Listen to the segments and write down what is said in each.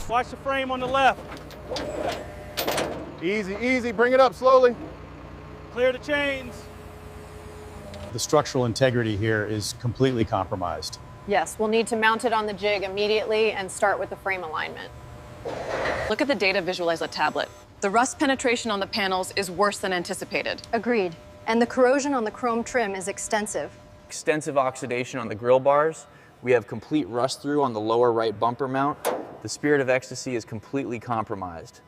Watch the frame on the left. Easy, easy, bring it up slowly. Clear the chains. The structural integrity here is completely compromised. Yes, we'll need to mount it on the jig immediately and start with the frame alignment. Look at the data visualized on tablet. The rust penetration on the panels is worse than anticipated. Agreed. And the corrosion on the chrome trim is extensive. Extensive oxidation on the grill bars. We have complete rust through on the lower right bumper mount. The Spirit of Ecstasy is completely compromised.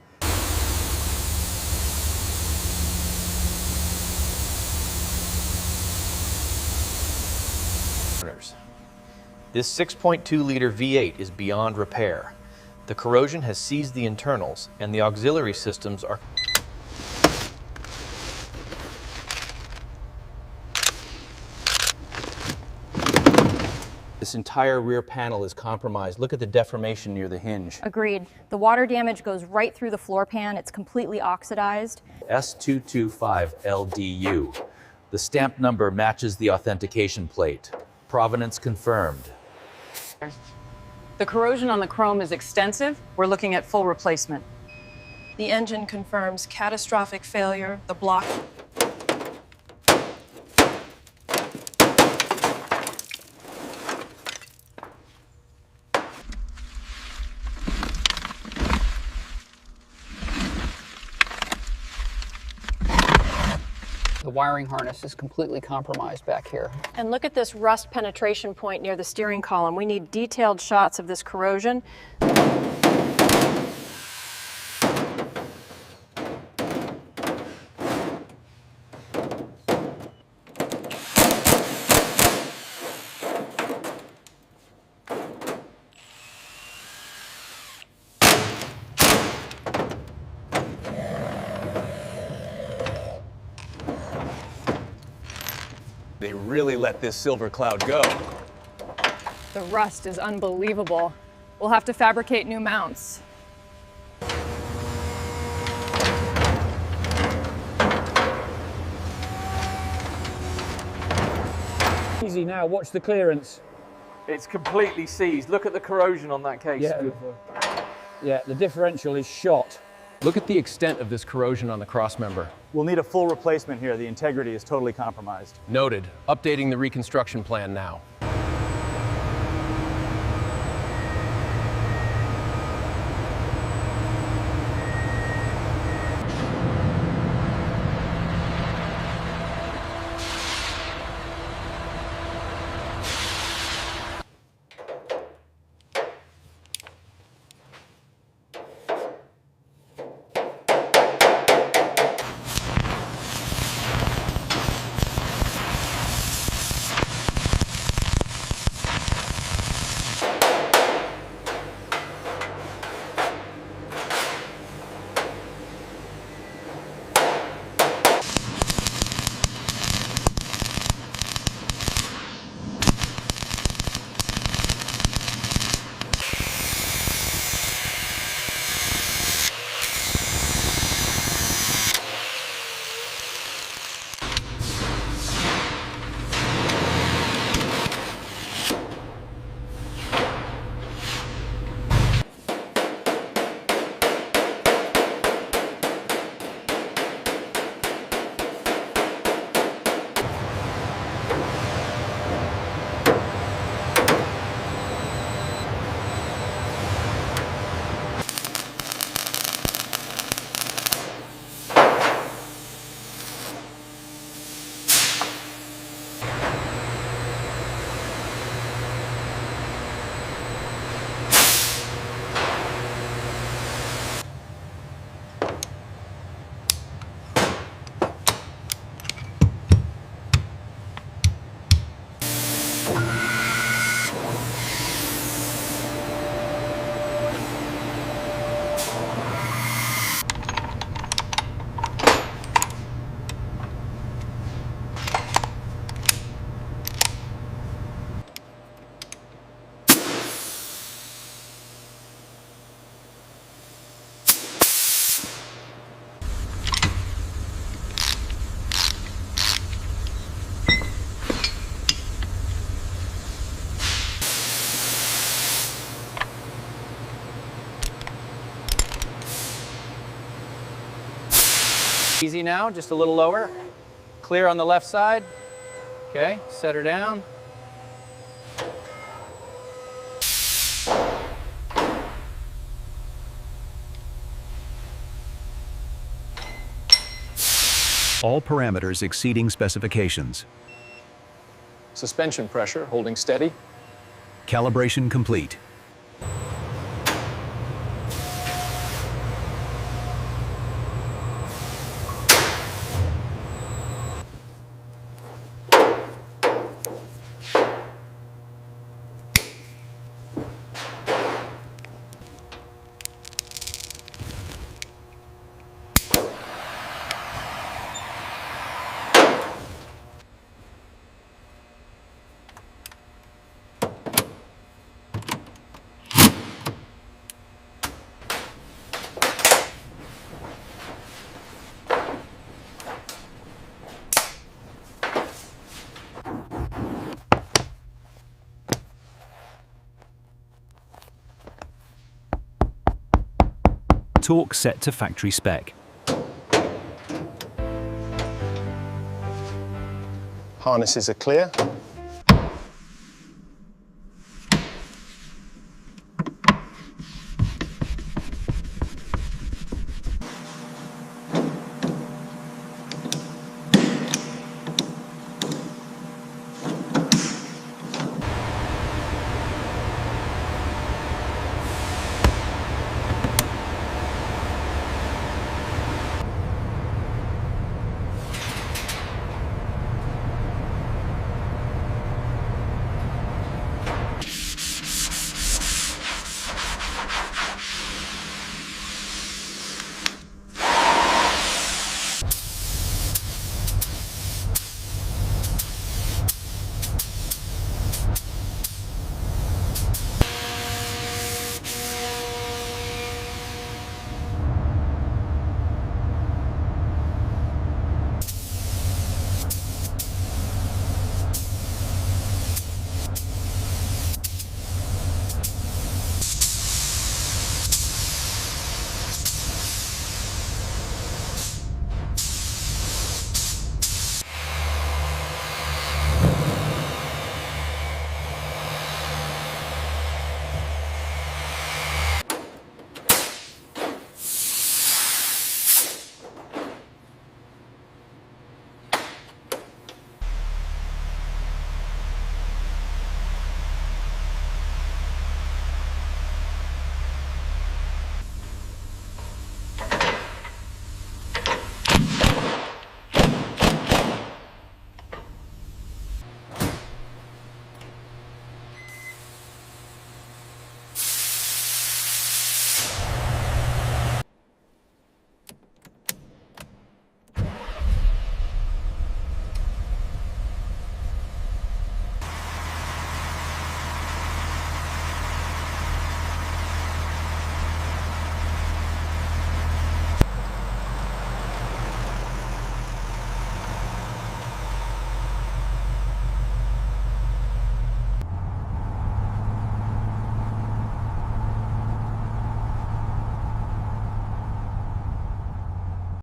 This 6.2-liter V8 is beyond repair. The corrosion has seized the internals, and the auxiliary systems are... This entire rear panel is compromised. Look at the deformation near the hinge. Agreed. The water damage goes right through the floor pan. It's completely oxidized. S225LDU. The stamp number matches the authentication plate. Provenance confirmed. The corrosion on the chrome is extensive. We're looking at full replacement. The engine confirms catastrophic failure. The block. The wiring harness is completely compromised back here. And look at this rust penetration point near the steering column. We need detailed shots of this corrosion. They really let this Silver Cloud go. The rust is unbelievable. We'll have to fabricate new mounts. Easy now, watch the clearance. It's completely seized. Look at the corrosion on that case. Yeah, the differential is shot. Look at the extent of this corrosion on the crossmember. We'll need a full replacement here. The integrity is totally compromised. Noted. Updating the reconstruction plan now. Easy now, just a little lower. Clear on the left side. Okay, set her down. All parameters exceeding specifications. Suspension pressure holding steady. Calibration complete. Torque set to factory spec. Harnesses are clear.